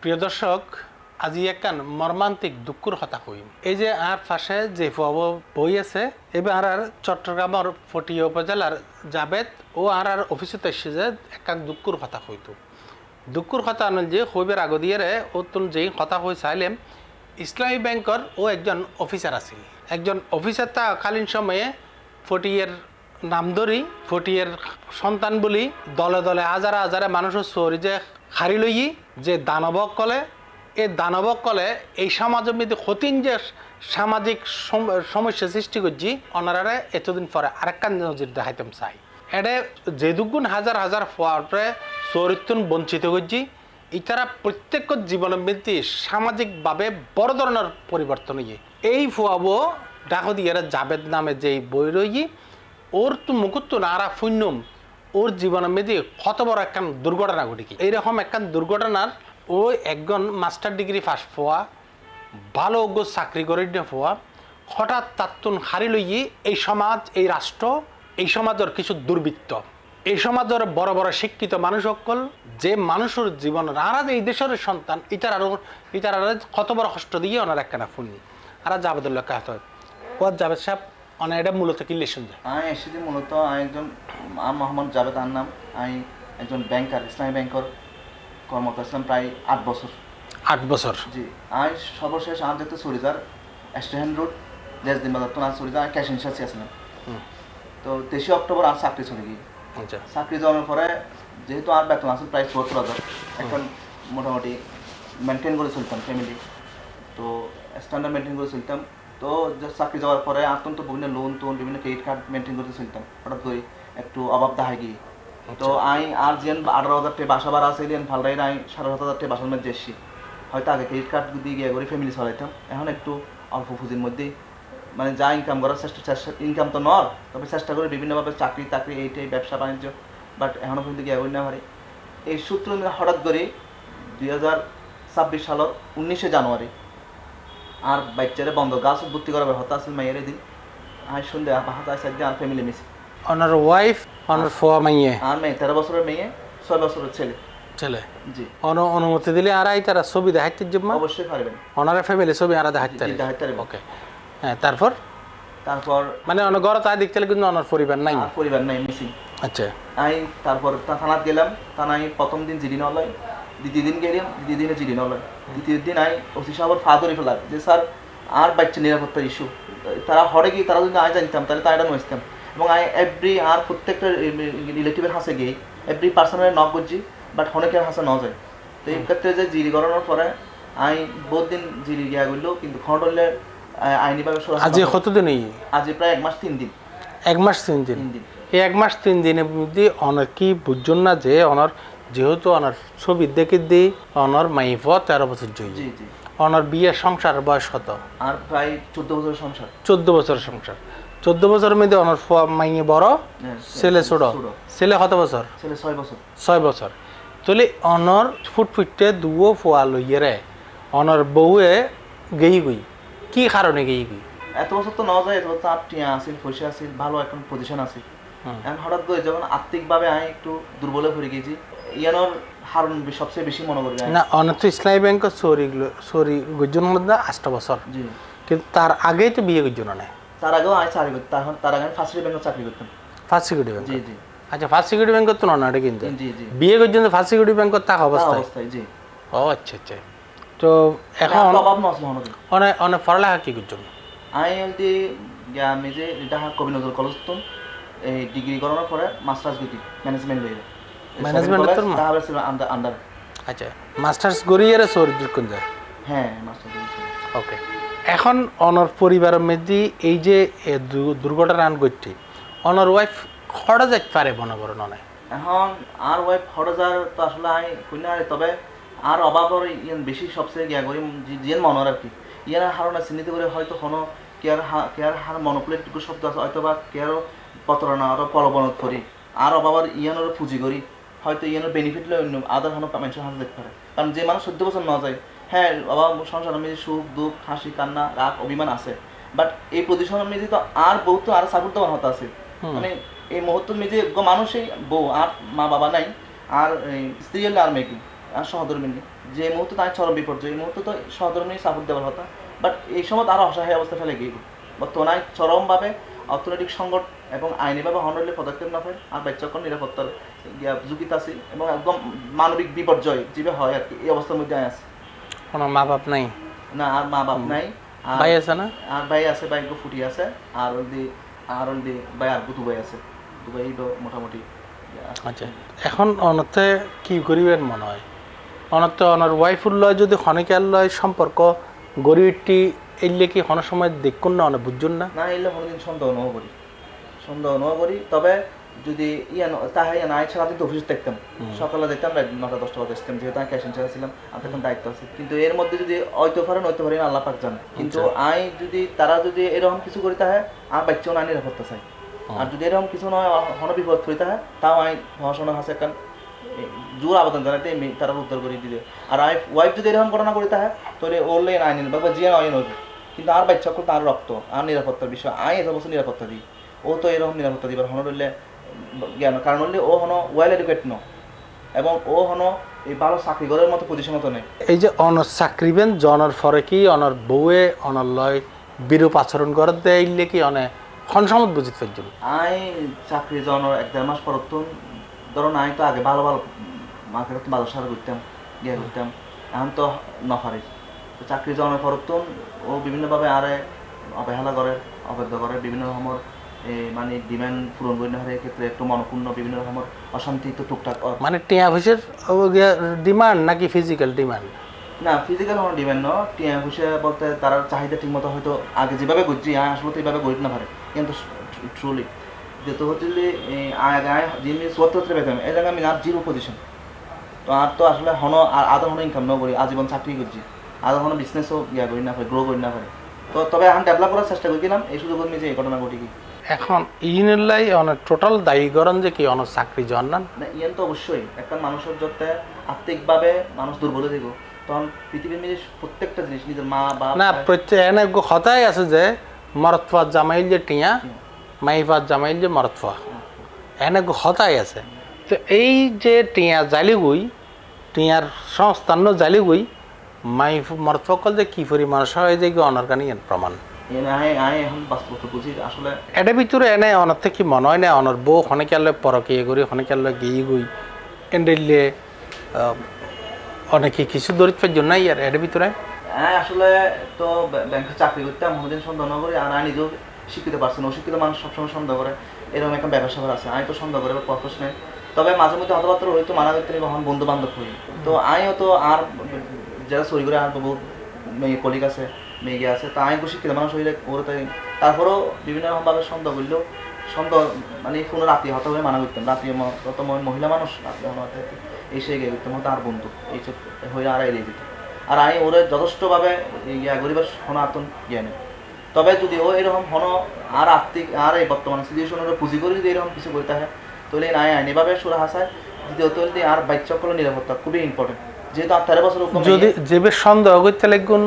প্রিয় দর্শক, আজি একখান মর্মান্তিক দুঃখর কথা কইম। এই যে আর পাশে যে বই আছে, এবার আর চট্টগ্রামের ফটিয়া উপজেলার জাবেদ ও আর অফিসে এসে যে একখান দুঃখর কথা কইতো। দুঃখর কথা যে হইবের আগ দিয়ে ও তুল যেই কথা হয়ে চাইলেম, ইসলামী ব্যাংকর ও একজন অফিসার আছিল। একজন অফিসার কালীন সময়ে ফটিয়ের নাম ধরি ফটিয়ের সন্তান বলি দলে দলে হাজারে হাজারে মানুষের চোরি যে হারি লই যে দানবক কলে এই দানবক কলে এই সমাজের মধ্যে হতিন যে সামাজিক সমস্যা সৃষ্টি করছি ওনারা এতদিন পরে আরেকখান নজির দেখাইতাম চাই। এটা যে দুগুণ হাজার হাজার ফোয়ারে চরিত্র বঞ্চিত করছি, ইতারা প্রত্যেক জীবনের মধ্যে সামাজিকভাবে বড় ধরনের পরিবর্তন হয়ে এই ফুয়াবো ডাক দিয়ে জাবেদ নামে যেই বই রই ওর তো মুকুত নারা শূন্যম ওর জীবনের মধ্যে কত বড় একখান দুর্ঘটনা ঘটি। এইরকম একখান দুর্ঘটনার ও একজন মাস্টার ডিগ্রি পাস হওয়া ভালো চাকরি করে হওয়া হঠাৎ তাত্তুন হারি লইয়ে এই সমাজ, এই রাষ্ট্র, এই সমাজের কিছু দুর্বৃত্ত, এই সমাজের বড় বড় শিক্ষিত মানুষ সকল যে মানুষের জীবন আরা এই দেশের সন্তান ইতারা কত বড় কষ্ট দিয়ে ওনার একখানা ফুনি আর জাবেদুল্লাহ কাহত জাবেদ সাহেব অনেক এটা মূলত কি লেশন যায়। আমি এসেছি মূলত একজন মোহাম্মদ জাবেদ আর নাম। আমি একজন ব্যাংকার, ইসলামী ব্যাংকর কর্মরত ছিলাম প্রায় 8 বছর। 8 বছর? জি। আমি সর্বশেষ আমার যেতে চুরিদার স্টেশন রোড দেশদিন বাজার তো না চুরিদার আমি ক্যাশ ইনচার্জ ছিলাম। তো 23 অক্টোবর আর চাকরি চলে গিয়ে চাকরি যাওয়ার পরে যেহেতু আর বেতন আসলে প্রায় 74,000 এখন মোটামুটি মেনটেন করে চলতাম ফ্যামিলি, তো স্ট্যান্ডার্ড মেনটেন করে চলতাম। তো চাকরি যাওয়ার পরে তো বিভিন্ন লোন টোন বিভিন্ন ক্রেডিট কার্ড মেনটেন করতে চলতাম। হঠাৎ করে একটু অভাব দেখা গিয়ে তো আমি আর যেন 18,000 টাকা বাসা ভাড়া আছে ভালরাই আমি 7,500 টাকা বাসার মধ্যে এসেছি। হয়তো আগে ক্রেডিট কার্ড দিয়ে গিয়ে করে ফ্যামিলি চালাইতাম, এখন একটু অল্প পুঁজির মধ্যেই মানে যা ইনকাম করার চেষ্টা ইনকাম তো নয়, তবে চেষ্টা করে বিভিন্নভাবে চাকরি এইটাই ব্যবসা বাণিজ্য, বাট এখনও পর্যন্ত গিয়ে না পারি। এই সূত্র হঠাৎ করে 2026 সালের 19 জানুয়ারি আর বাচ্চারে বন্ধ গাছ ভর্তি করার হতা আসলে মাইয়ের দিন আমি শুনতে হাত আসে আর ফ্যামিলি মিশে ওনার ওয়াইফ ওনার ফোয়া মাইয়ে আর মেয়ে 13 বছরের মেয়ে 6 বছরের ছেলে জি অনুমতি দিলে আরাই তারা ছবি দেখাইতে যাবে অবশ্যই পারবেন ওনার ফ্যামিলি ছবি আরা দেখাইতে পারবেন। ওকে হ্যাঁ, তারপর মানে অনেক ঘর তাই দেখতে কিন্তু ওনার পরিবার নাই মিসিং। আচ্ছা, আমি তারপর থানাত গেলাম, থানায় প্রথম দিন জিডি নলয়, দ্বিতীয় দিন গেলাম, দ্বিতীয় দিনে জিডি নলয়, তৃতীয় দিন আমি ওসি সাহেবের ফা ধরে ফেলাম যে স্যার আর বাচ্চা নিরাপত্তার ইস্যু তারা হরে গিয়ে তারা যদি আয় জানতাম তাহলে তাই এটা নইতাম। এবং আমি এভরি আর প্রত্যেকটা রিলেটিভের হাসে গিয়ে এভরি পার্সনের নক করছি, বাট অনেকের হাসে ন যায়। তো এই ক্ষেত্রে যে জিডি করানোর পরে আমি বহুত দিন জিডি গিয়া করলেও কিন্তু খন্ডলে আইনিভাবে আজ কতদিন? আজ প্রায় 1 মাস 3 দিন। 1 মাস 3 দিন? এই 1 মাস 3 দিনের মধ্যে অনার কি বুঝছেন না যে অনার যেহেতু অনার ছবি দেখে দিই অনার মাইফ 13 বছর জয়ী, অনার বিয়ের সংসার বয়স কত? আর প্রায় 14 বছরের সংসার। 14 বছরের সংসার। 14 বছরের মধ্যে অনার মাইয়ে বড়, ছেলে ছোট। ছেলে কত বছর? ছেলে 6 বছর। 6 বছর। তাহলে অনর ফুটফুটে দুও ফোয়া লইয়ে রে অনর বউয়ে গেই গই কি কারণে গেই গই? এত বছর তো নেওয়া যায়, এত বছর টিয়া আসিল, পয়সা আসিল, ভালো এখন পজিশন আছে। এখন হঠাৎ করে যখন আর্থিকভাবে আমি একটু দুর্বলে পড়ে গেছি, ইয়ানোর হারণ সবচেয়ে বেশি মনে করি না। অনেক তো ইসলামী ব্যাংকের সরি গুজন মধ্যে 8 বছর, কিন্তু তার আগেই তো বিয়ে গুজন নেই। তার আগেও আমি চাকরি করতাম, তার আগে আমি ফার্স্ট ব্যাংকে চাকরি করতাম। First security bank? জি জি। আচ্ছা, ফার্স্ট সিকিউরিটি ব্যাংকের তো না এটা কিন্তু জি জি বিয়ে গুজন ফার্স্ট সিকিউরিটি ব্যাংকের থাকা অবস্থায়। জি। ও আচ্ছা আচ্ছা। তো এখন অভাব নষ্ট হলো অনেক অনেক পড়ালেখা কি গুজন? আমি যে এটা কবি নজরুল কলেজ তো এই ডিগ্রি করানোর পরে মাস্টার্স গতি ম্যানেজমেন্ট লইলে আন্ডার। আচ্ছা, মাস্টার্স গড়িয়ে সৌরিদ্র কোন যায়? হ্যাঁ, মাস্টার্স। ওকে। এখন অনর পরিবারের মধ্যে এই যে দুর্ঘটনা ঘটছে, অনর ওয়াইফ খড়া যাইতে পারে মনে করেন? অনেক এখন আর ওয়াইফ খড়া যার তো আসলে আমি কইনা, তবে আর অভাবর ইয়ান বেশি সবচেয়ে গিয়া করি জিয়ান মনের আর কি ইয়ার হারণা চিহ্নিত করে হয়তো কোনো কেয়ার হার মনোপ্লেটটুকু শব্দ আছে, হয়তো বা কেয়ারও প্রতারণা আরও প্রলোভনত করি আর অভাবার ইয়ানোর পুঁজি করি, হয়তো ইয়ানোর বেনিফিট লই অন্য আদার কোনো মানুষের হাতে দেখতে পারে। কারণ যে মানুষ 14 বছর না যায়, হ্যাঁ অভাব সংসার আমি সুখ দুঃখ হাসি কান্না রাগ অভিমান আছে, বাট এই পজিশনের মেঝে তো আর বউ তো আর সাপোর্ট দেওয়ার হতে আছে। মানে এই মুহূর্ত মেঝে মানুষই বউ আর মা বাবা নাই, আর স্ত্রী হলে আর মেয়ে আর সহধর্মিনী যে মুহূর্তে তাই চরম বিপর্যয়, এই মুহূর্তে তো সহধর্মী সাপোর্ট দেওয়ার কথা, বাট এই সময় আরও অসহায় অবস্থা ফেলে গিয়ে বর্তমানে চরমভাবে অর্থনৈতিক সংকট এবং আইনিভাবে হনরলে পদক্ষেপ না হয় আর বাচ্চাকর নিরাপত্তার ঝুঁকিতে আছে এবং একদম মানবিক বিপর্যয় যেভাবে হয় আর কি, এই অবস্থার মধ্যে আছে। কোনো মা বাপ নাই? না, আর মা বাপ নাই। ভাই আছে না? আর ভাই আছে, ভাই ফুটি আছে। আর অলদি ভাই আর দুবাই আছে, দুবাই তো মোটামুটি। আচ্ছা, এখন অনতে কি করিবেন মনে হয়? অনতে অনার ওয়াইফুর লয় যদি খনিকার লয় সম্পর্ক গরিবটি এলে কি কোনো সময় দেখুন না, অনেক বুঝুন না? না, এলে কোনোদিন সন্দেহ নহ করি। তবে যদি তাহলে না সারাদিন তো অফিসে দেখতাম, সকালে দেখতাম 9টা-10টা বাজে আসতাম, যেহেতু আমি ক্যাশ ইনচার্জ ছিলাম, আর তখন দায়িত্ব আছে। কিন্তু এর মধ্যে যদি হয়তো পারেন আল্লাহ পাক জানে। কিন্তু তারা যদি এরকম কিছু করি তাহে আর বাচ্চাও না নিরাপত্তা চাই। আর যদি এরকম কিছু নয় হন বিপদ করি তাহে তাও আমি মহাশনের কাছে একটা জোর আবেদন জানাতে তারা উদ্ধার করে দিবে। আর ওয়াইফ যদি এরকম ঘটনা করি তাহে তাহলে ওরলে আইন বা জিয়া আইন হইবে। কিন্তু আর বাচ্চা করতে আর রক্ত আর নিরাপত্তার বিষয় এত বছর নিরাপত্তা দিই, ও তো এরকম নিরাপত্তা দিবার হন হইলে জ্ঞান, কারণ হলে ও হনো ওয়েল এডুকেট ন এবং ও হনো এই ভালো চাকরি করার মতো পজিশন তো নেই। এই যে অনর চাকরিবেন জনের ফরে কি অনর বউয়ে অনর লয় বিরূপ আচরণ করে দেইলে কি অনে খনসমত বুঝিত পারছেন? আই চাকরি জনের 1-1.5 মাস পর ধরুন আমি তো আগে ভালো মার্কেটে ভালো সার করতাম করতাম, এখন তো নফারি তো চাকরি জনের পর ও বিভিন্নভাবে আরে অবহেলা করে অবৈধ করে, বিভিন্ন রকমের মানে ডিমান্ড পূরণ করি না হয়, ক্ষেত্রে একটু মনপূর্ণ বিভিন্ন রকমের অশান্তি তো টুকটাক। মানে টিয়া অফিসের ডিমান্ড নাকি ফিজিক্যাল ডিমান্ড? না, ফিজিক্যাল কোনো ডিমান্ড ন, টিয়া অফিসে বলতে তার চাহিদা ঠিক মতো হয়তো আগে যেভাবে করছি আসলে তো এইভাবে গড়িতে না পারে। কিন্তু ট্রুলি যেহেতু হচ্ছে আগে যিনি 74 পেতাম এই জায়গায় আমি আর 0 পজিশন, তো আর তো আসলে আর আধা ইনকাম ন করি, আজীবন চাকরি করছি, আধা বিজনেসও করি না পারে, গ্রো করি না পারে। তো তবে এখন ডেভেলপ করার চেষ্টা করছিলাম, এই সুযোগ আমি যে এই ঘটনা ঘটি কি এখন ইনলাই অনেক টোটাল দায়ী করেন যে কি অনেক চাকরি জন না ইয়ান তো অবশ্যই একটা মানুষের যাতে আর্থিকভাবে মানুষ দুর্বল থাকবো, তখন পৃথিবীর মিলে প্রত্যেকটা জিনিস নিজের মা বাপ না প্রত্যেক এনে কথাই আছে যে মরতফা জামাইল যে টিয়া মাইফাত জামাইল যে মরতফা এনে কথাই আছে। তো এই যে টিয়া জালিগুই টিয়ার সংস্থান জালিগুই মাইফ মরতফা যে কি পরি মানুষ হয় যে অনর্গানিক প্রমাণ এখন বাস্তবতা বুঝি আসলে এটা ভিতরে এনে অনার থেকে মনে হয় না অনর বউ খনিকালে পরকিয়ে করি খনিকালে গিয়ে গুই এন্ডেলে অনেকে কিছু দরিদ্রের জন্য আর এর ভিতরে আসলে তো ব্যাংকে চাকরি করতাম কোনোদিন সন্দেহ না করি, আর আমি নিজেও শিক্ষিত পারছি না, অশিক্ষিত মানুষ সবসময় সন্দেহ করে, এরকম একটা ব্যবসা আছে, আমি তো সন্দেহ করে প্রশ্ন নেই। তবে মাঝে মধ্যে হতবার্তা হয়তো মানা করতে কখন বন্ধু বান্ধব হই, তো আমিও তো আর যারা চুরি করে আর বহু মেয়ে কলিগ আছে মেয়ে আছে, তা আমি তো শিক্ষিত মানুষ হইলে ওর তাই তারপরেও বিভিন্ন রকমভাবে সন্দেহ করলেও সন্দেহ মানে কোনো রাত্রি হত হয়ে মানা করতাম, রাত্রি তত মহিলা মানুষ রাত্রি এসে গিয়ে করতাম হয়তো আর বন্ধু এইসব হয়ে আর এড়িয়ে দিত, আর আমি ওরা যথেষ্টভাবে গরিবের সনাতন জ্ঞানে। তবে যদি ও এরকম আর আর্থিক আর এই বর্তমান সিচুয়েশনের পুঁজি করে যদি এরকম কিছু করতে হয় তাহলে নাই আইনিভাবে সুরা হাসায়, দ্বিতীয়ত আর বাচ্চাগুলো নিরাপত্তা খুবই ইম্পর্টেন্ট, যেহেতু 18 বছর যদি যে সন্দেহ করতে লাগুন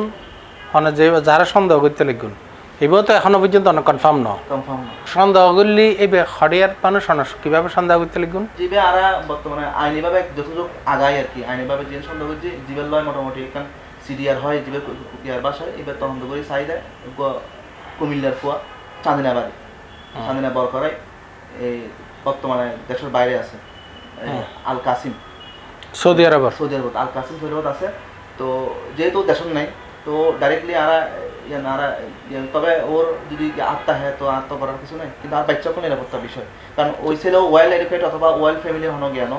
মানে যে যারা সন্দেহ করতে লাগুন এবার তো এখনো পর্যন্ত অনেক কনফার্ম ন সন্দেহ করলে এবার হরিয়ার মানুষ কিভাবে সন্দেহ করতে লাগুন জিবে আর বর্তমানে আইনিভাবে যতটুকু আগায় আর কি, আইনিভাবে যে সন্দেহ করছি জীবের লয় মোটামুটি এখান সিডিআর হয় জীবের ইয়ার বাসায় এবার তদন্ত করে চাই দেয় কুমিল্লার কুয়া চাঁদিনা বাড়ি চাঁদিনা বর করাই এই বর্তমানে দেশের বাইরে আছে আল কাসিম সৌদি আরব আল কাসিম সৌদি আরব আছে। তো যেহেতু দেশের নাই তো ডাইরেক্টলি তবে ওর যদি আত্মা হয় তো আত্মা করার কিছু নেই, কিন্তু আর বাচ্চা কোনো নিরাপত্তার বিষয়, কারণ ওই ছেলেও ওয়েল এডুকেট অথবা ওয়েল ফ্যামিলির হনো জ্ঞান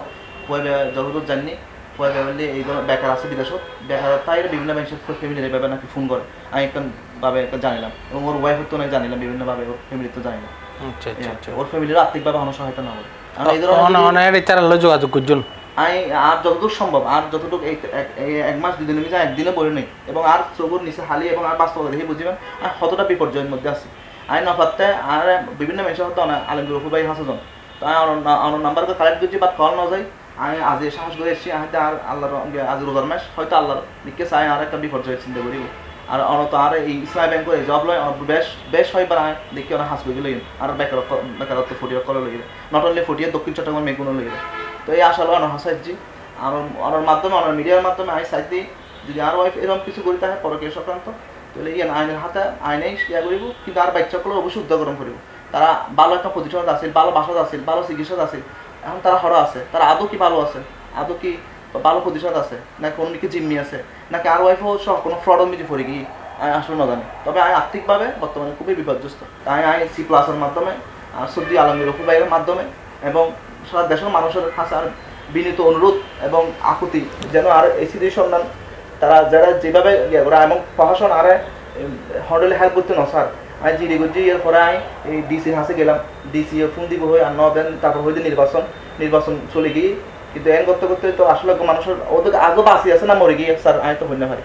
যতদূর জানি ওয়েল ফ্যামিলি এই ধরনের বেকার আছে বিদেশত বেকার তাই বিভিন্ন মানুষের ফ্যামিলির এইভাবে নাকি ফোন করে আমি ভাবে একটা জানিলাম এবং ওর ওয়াইফের তো নাকি জানিলাম বিভিন্নভাবে ওর ফ্যামিলির তো জানিলাম ওর ফ্যামিলির আর্থিকভাবে কোনো সহায়তা না হবে যোগাযোগ করছেন আর যতটুকু সম্ভব আর যতটুকু এই 1 মাস 2 দিনের ভিতরে একদিনে বলে নেই এবং আর চোখের নিচে হালি এবং আর বাস্তবতা দেখে বুঝবেন আর কতটা বিপর্যয়ের মধ্যে আছে আই নফাতে আর বিভিন্ন মানুষের হতো না আলমগীর রফুবাই হাসজন তো আমার নাম্বারকে কালেক্ট করছি বা কল না যাই আমি আজ সাহস করে এসেছি আমি আর আল্লাহর আজ রোজার মাস হয়তো আল্লাহর দিকে চাই আর একটা বিপর্যয়ের চিন্তা করি আর অনত আর এই ইসলামী ব্যাংক করে জব লয় বেশ হয়বার আমি দেখি অনেক হাস করে লইন আর বেকারত্ব ফুটিয়ে করে লইলে নট অনলি ফুটিয়ে দক্ষিণ চট্টগ্রাম মেগুনো লইলে। তো এই আসলে অনেক হাসাইছি আমার মাধ্যমে আমার মিডিয়ার মাধ্যমে আমি চাইতে যদি আর ওয়াইফ এরকম কিছু করি থাকে পরকীয় সংক্রান্ত তাহলে ইয়ে আইনের হাতে আইনেই ইয়া করিব কিন্তু আর বাচ্চাগুলো অবশ্যই উদ্যোগ গ্রহণ করিব তারা ভালো একটা প্রতিষ্ঠান আছে ভালো বাসা আছে ভালো চিকিৎসা আছে এখন তারা হরা আছে তারা আদৌ কি ভালো আছে আদৌ কি ভালো প্রতিষ্ঠান আছে নাকি কোনো কি জিম্মি আছে নাকি আর ওয়াইফও সব কোনো ফ্রড মিটি পড়ে গিয়ে আমি আসলে না জানি তবে আমি আর্থিকভাবে বর্তমানে খুবই বিপর্যস্ত তাই আমি C+-এর মাধ্যমে আর সৌদি আলমগীর রফি ভাইয়ের মাধ্যমে এবং সারা দেশের মানুষের কাছে আর বিনীত অনুরোধ এবং আকুতি যেন আর এসিডি সন্ধান তারা যারা যেভাবে ইয়ে করে এবং প্রশাসন আরে হন্ডলে হেল্প করতে না স্যার আমি জিডি করছি এর পরে আমি এই ডিসির হাসে গেলাম ডিসি ফোন দিব হয়ে আর নবেন তারপর হইতে নির্বাচন চলে গিয়ে কিন্তু এন করতে করতে তো আসলে মানুষের ওদের আগে বাঁচি আছে না মরে গিয়ে স্যার আমি তো হইতে পারি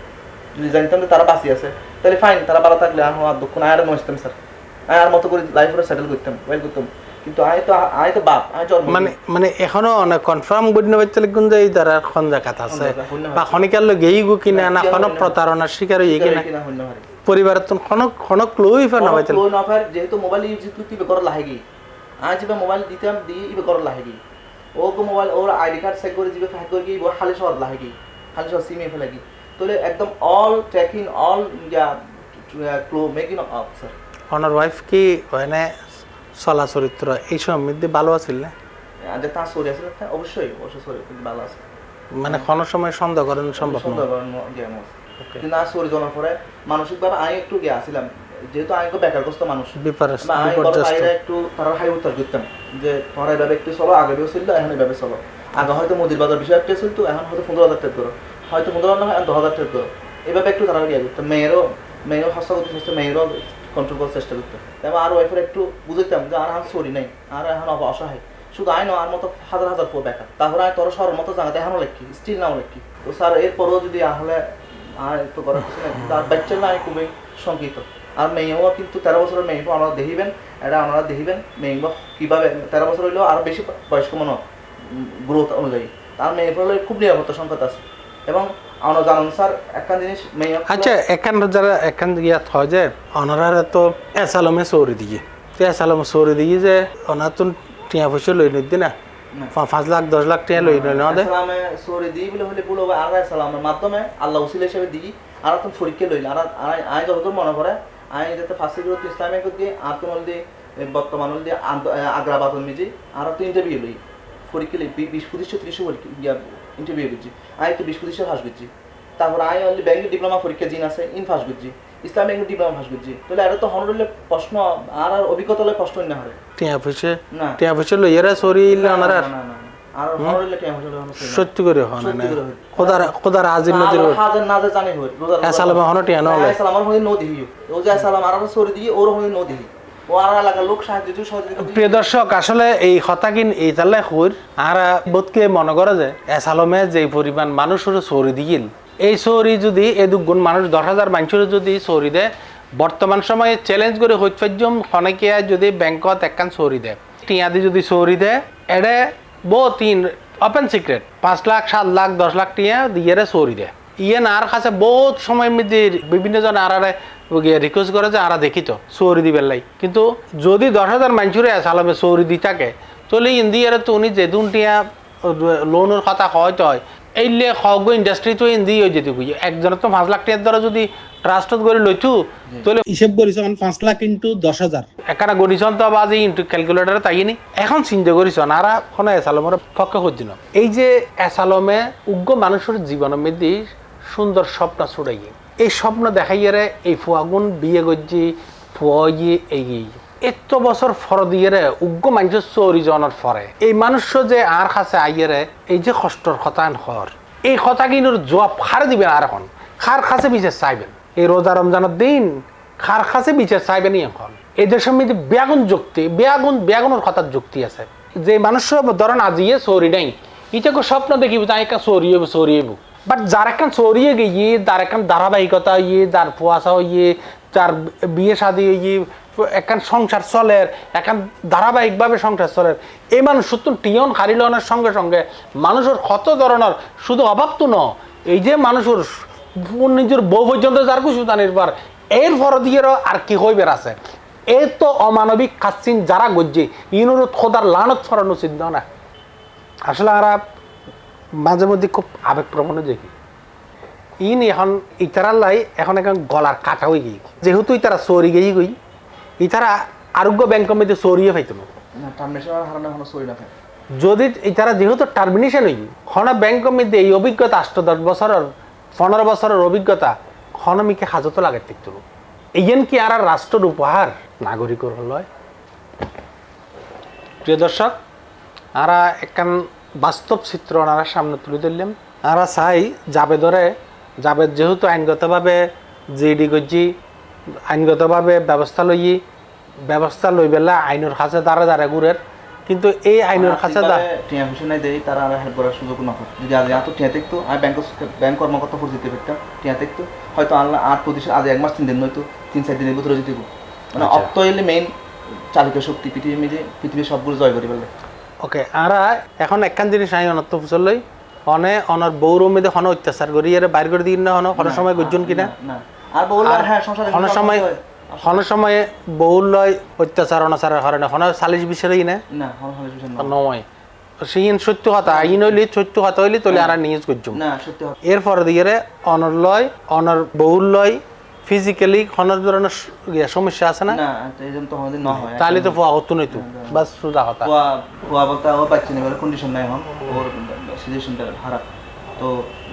যদি জানতাম যে তারা বাঁচি আছে তাহলে ফাইন তারা ভালো থাকলে আর দুঃখ না আর নসতাম স্যার আমি আর মতো করে লাইফে সেটেল করতাম ওয়েল করতাম কিন্তু আমি তো বাপ আমি জন্ম মানে এখনো অনেক কনফার্ম বুঝ না পাইতে লাগুন যে এই দ্বারা খন জায়গাত আছে বা খনিকার লগে গেই গো কিনা না কোনো প্রতারণার শিকার হই কিনা পরিবারের তো কোনো ক্লুই ফের না পাইতে ক্লুই না ফের যেহেতু মোবাইল ইউজ করতে বেকর লাগেগি আজ যে মোবাইল দিতাম দি বেকর লাগেগি ও কো মোবাইল ওর আইডি কার্ড চেক করে দিবে হ্যাক করে গিয়ে খালি শহর লাগেগি খালি শহর সিমে ফেলাগি তাহলে একদম অল ট্র্যাকিং অল ইয়া ক্লো মেকিং অফ স্যার ওনার ওয়াইফ কি মানে চলা চরিত্র এই সমৃদ্ধি ভালো আছিল না যে তার সরি আছে অবশ্যই সরি ভালো আছে মানে কোনো সময় সন্দেহ করেন সম্ভব সন্দেহ করেন কিন্তু আর সরি জানার পরে মানসিকভাবে আমি একটু গিয়ে আসছিলাম যেহেতু আমি একটু বেকারগ্রস্ত মানুষ একটু তারা হাই উত্তর করতাম যে তোমরা এইভাবে একটু চলো আগে ছিল এখন এইভাবে চলো আগে হয়তো মুদির বাজার বিষয় একটা চলতো এখন হয়তো 15,000 টাকা করো হয়তো 15,000 না হয় 10,000 টাকা করো এইভাবে একটু তারা ইয়ে করতো মেয়েরও হস্তা করতে চেষ্টা মেয়েরও কন্ট্রোল করার চেষ্টা করতো এবং আর ওয়াইফের একটু বুঝতাম যে আর এখন সরি নাই আর এখন অসহায় শুধু আইন আর মতো হাজার পর বেকার তারপরে আমি তোর সর মতো জায়গাতে এখনও লেখি স্টিল নাও লেখি তো স্যার এরপরেও যদি আসলে আর একটু করার কিছু নেই তার বাচ্চার না আমি খুবই শঙ্কিত আর মেয়েও কিন্তু 13 বছরের মেয়েও আপনারা দেখিবেন এটা আপনারা দেখিবেন মেয়ে কীভাবে 13 বছর হইলেও আরও বেশি বয়স্ক মনে গ্রোথ অনুযায়ী তার মেয়ে হলে খুব নিরাপত্তা সংকট আছে এবং আমরা জানেন স্যার একখান জিনিস মেয়ে আচ্ছা এখান যারা এখান ইয়াত হয় যে ওনারা তো এসালমে চৌরি দিয়ে তো এসালমে চৌরি দিয়ে যে ওনার তো টিয়া পয়সা লই নিদি না 5 লাখ 10 লাখ টিয়া লই নয় না এসালামে চৌরি দিই বলে হলে বলবো আর এসালামের মাধ্যমে আল্লাহ উসিল হিসেবে দিই আর তো পরীক্ষা লইল আর আই যতদূর মনে করে আই যাতে ফার্স্ট গ্রুপ ইসলামিক দিয়ে আর তোমার দিয়ে বর্তমান দিয়ে আগ্রাবাদ মিজি আর তো ইন্টারভিউ লই পরীক্ষা লই 20-25-30 পরীক্ষা ইন্টারভিউ করছি আমি তো 20-25 ফাঁস করছি তারপর আমি অনলি ব্যাংকের ডিপ্লোমা পরীক্ষা জিন আছে ইন ফাঁস করছি ইসলাম ব্যাংকের ডিপ্লোমা ফাঁস করছি তাহলে এটা তো হনরলে প্রশ্ন আর অভিজ্ঞতা লয় প্রশ্ন না হয় টিয়া পয়সা লই এরা সরি ইল্লা ওনারা আর হনরলে টিয়া পয়সা সত্যি করে হয় না খোদার হাজির নজির হাজার নাজে জানি হয় এসালামে হন টিয়া না হলে এসালাম আমার হই নো দিও ও যে এসালাম আর সরি দিয়ে ওর হই নো দিই প্রিয় দর্শক আসলে এই কথা কিন এই তালে হইর আর বোধকে মনে করে যে এসালমে যে পরিমাণ মানুষের চৌরি দিল এই চৌরি যদি এই দুগুণ মানুষ 10,000 মানুষের যদি চৌরি দেয় বর্তমান সময়ে চ্যালেঞ্জ করে হইফাজ্যম খনেকিয়া যদি ব্যাংকত একখান চৌরি দেয় টিয়া দি যদি চৌরি দেয় এডে বহুত ওপেন সিক্রেট 5 লাখ 7 লাখ 10 লাখ টিয়া দিয়ে চৌরি দেয় ইয়ে আর কাছে বহুত সময় মধ্যে বিভিন্ন জন আরারে রিকোয়েস্ট করে যে আরা দেখি তো চৌরি দিবেন লাই কিন্তু যদি 10,000 মানুষের সালামে চৌরি দি থাকে তাহলে ইন্দিয়ারে তো উনি যে দুটিয়া লোনের কথা হয়তো হয় এইলে হগ ইন্ডাস্ট্রি তো ইন্দি হয়ে যেতে বুঝি একজনের তো 5 লাখ টাকার দ্বারা যদি ট্রাস্টত করে লইছু তাহলে হিসেব করিস 5 লাখ ইন্টু 10,000 একারা গণিছন তো বাজে ইন্টু ক্যালকুলেটারে তাইনি এখন চিন্তা করিস আর কোনো এসালমের পক্ষে খুঁজছিল এই যে এসালমে উগ্র মানুষের জীবনের মধ্যে সুন্দর স্বপ্ন ছুড়াই এই স্বপ্ন দেখাইয়ারে এই ফুয়াগুন বিয়ে গজি ফুয়ে এগিয়ে এত বছর ফর দিয়ে উগ্র মানুষের চৌরি জনের ফরে এই মানুষ যে আর কাছে আইয়ারে এই যে কষ্টর কথা হর এই কথা কিন্তু জবাব খার দিবেন আর এখন খার কাছে বিচার চাইবেন এই রোজা রমজানের দিন খার কাছে বিচার চাইবেন এখন এই দেশের মধ্যে বেগুনের কথার যুক্তি আছে যে মানুষ ধরেন আজিয়ে চৌরি নাই ইটাকে স্বপ্ন দেখিব যে একা চৌরিয়েব বাট যার একখান চৌরিয়ে গিয়ে যার একখান ধারাবাহিকতা ইয়ে যার ফুয়াশা ইয়ে যার বিয়ে শাদী ইয়ে একখান সংসার চলের একখান ধারাবাহিকভাবে সংসার চলের এই মানুষ শুধু টিয়ন হারিলনের সঙ্গে সঙ্গে মানুষের কত ধরনের শুধু অভাব তো ন এই যে মানুষের নিজের বউ পর্যন্ত যার কিছু নির্ভর এর ফর দিয়েরও আর কি হইবের আছে এই তো অমানবিক কাচ্চিন যারা গজ্জে ইনুরত খোদার লানত ফরানো চিন্তা না আসলে আর মাঝে মধ্যে খুব আবেগপ্রবণ দেখি ইন এখন ইতারার লাই এখন গলার কাটা হয়ে গিয়ে যেহেতু ইতারা চোরি গিয়ে গই ইতারা আরোগ্য ব্যাংক মধ্যে চোরিয়ে পাইতো না যদি ইতারা যেহেতু টার্মিনেশন হয়ে গিয়ে খন ব্যাংক মধ্যে এই অভিজ্ঞতা 8-10 বছরের 15 বছরের অভিজ্ঞতা খনমিকে হাজত লাগে দেখতো এইন কি আর রাষ্ট্রের উপহার নাগরিকর লয়। প্রিয় দর্শক আরা একখান বাস্তব চিত্র ওনারা সামনে তুলে ধরলাম। আরা চাই জাবেদ যেহেতু আইনগতভাবে জিডি গজি আইনগতভাবে ব্যবস্থা লই বেলা আইনের কাছে দ্বারা ঘুরের কিন্তু এই আইনের কাছে টিয়া হুসেন নাই দেই তারা আর হেল্প করার সুযোগ না হয় যদি আজ এত টিয়া দেখতো আমি ব্যাংক কর্মকর্তা ফুল দিতে পারতাম টিয়া দেখতো হয়তো আল্লাহ 8 প্রতিশত আজ 1 মাস 3 দিন নয়তো 3-4 দিনের ভিতরে জিতে মানে অর্থ এলে মেইন চালিকা শক্তি পৃথিবীর সবগুলো জয় করি বলে। ওকে আরা এখন একখান জিনিস আই অনর্থ ফুসল লই অনর বউর মধ্যে হন অত্যাচার করি এর বাইর করে দিন না হন সময় গুজন কিনা না আর বউল হ্যাঁ সংসারে হন সময় বউল লয় অত্যাচার অনাচারের কারণে হন সালিশ বিষয়ই না না হন সালিশ বিষয় নয় সেই সত্য কথা আইন হইলে সত্য কথা হইলে তোলে আর নিউজ করছুম না সত্য কথা এরপর দিয়ে অনর বউল লয় ফিজিক্যালি কোন ধরনের সমস্যা আছে না না এইজন তো হদিন না হয় তাহলে তো ফুয়া হতো নইতো বাস সুদা কথা ফুয়া বলতে ও বাচ্চা নেবার কন্ডিশন নাই হন ওর সিচুয়েশনটা খারাপ তো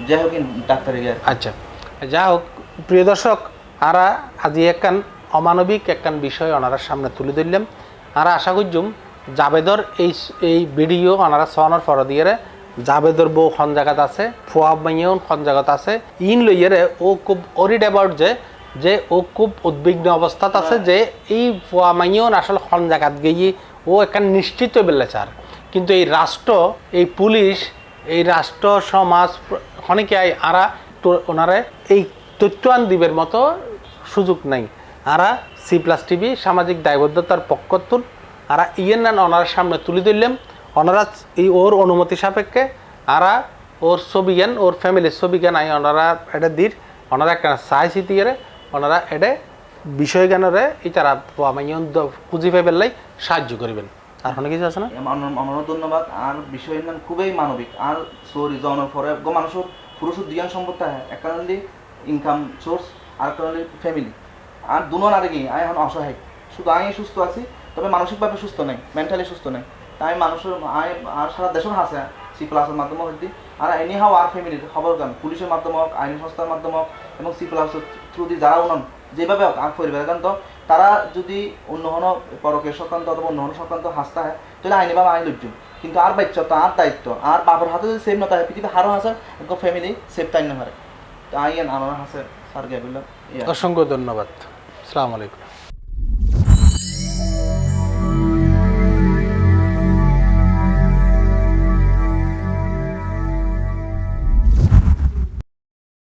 যাই হোক ডাক্তারে গিয়ে আচ্ছা যা হোক প্রিয় দর্শক আরা আজি একখান অমানবিক একখান বিষয় ওনারা সামনে তুলে ধরলাম। আর আশা করছুম জাবেদর এই ভিডিও ওনারা সনার পর দিয়ে জাবেদর বউ খন জায়গাত আছে ফুয়া মাইয়েও খন জায়গাত আছে ইন লইয়েরে ও খুব অরিড অ্যাবাউট যে ও খুব উদ্বিগ্ন অবস্থাত আছে যে এই ফুয়া মাইয়েও আসলে খন জায়গাত গিয়ে ও একখান নিশ্চিত বেলেচার কিন্তু এই রাষ্ট্র এই পুলিশ এই রাষ্ট্র সমাজ অনেকে আরা ওনারা এই তথ্যান দিবের মতো সুযোগ নাই। আরা C+TV সামাজিক দায়বদ্ধতার পক্ষতুন আরা ইয়েন ওনার সামনে তুলে ধরলাম ওনারা এই ওর অনুমতি সাপেক্ষে আরা ওর ছবি জ্ঞান ওর ফ্যামিলির ছবি জ্ঞান আই ওনারা এটা দির ওনারা একটা চাইছি দিয়ে ওনারা এটা বিষয় জ্ঞানরে এই তারা পুঁজি পাইবেলাই সাহায্য করবেন। আর অনেক কিছু আছে না আমার ধন্যবাদ। আর বিষয় খুবই মানবিক আর সরি জনের পরে মানুষের পুরুষের দুজন সম্পদ একটা ইনকাম সোর্স আর একটা ফ্যামিলি আর দুনো না দেখি আমি এখন অসহায় শুধু আমি সুস্থ আছি তবে মানসিকভাবে সুস্থ নাই মেন্টালি সুস্থ নাই তাই মানুষের আর সারা দেশের হাসে C+ মাধ্যমে হইতে আর এনি হাও আর ফ্যামিলির খবর গান পুলিশের মাধ্যমে হোক আইনি সংস্থার মাধ্যমে হোক এবং C+ থ্রু দিয়ে যারা উন্নয়ন যেভাবে হোক আর পরিবার কারণ তো তারা যদি অন্য কোনো পরকের সংক্রান্ত অথবা অন্য কোনো সংক্রান্ত হাসতে হয় তাহলে আইনি বা আইন লজ্জ কিন্তু আর বাচ্চা তো আর দায়িত্ব আর বাবার হাতে যদি সেভ না থাকে পৃথিবী হারও হাসে একদম ফ্যামিলি সেভ তাই না পারে তো আইন আমার হাসে স্যার গেবিল্লা অসংখ্য ধন্যবাদ। আসসালামু আলাইকুম।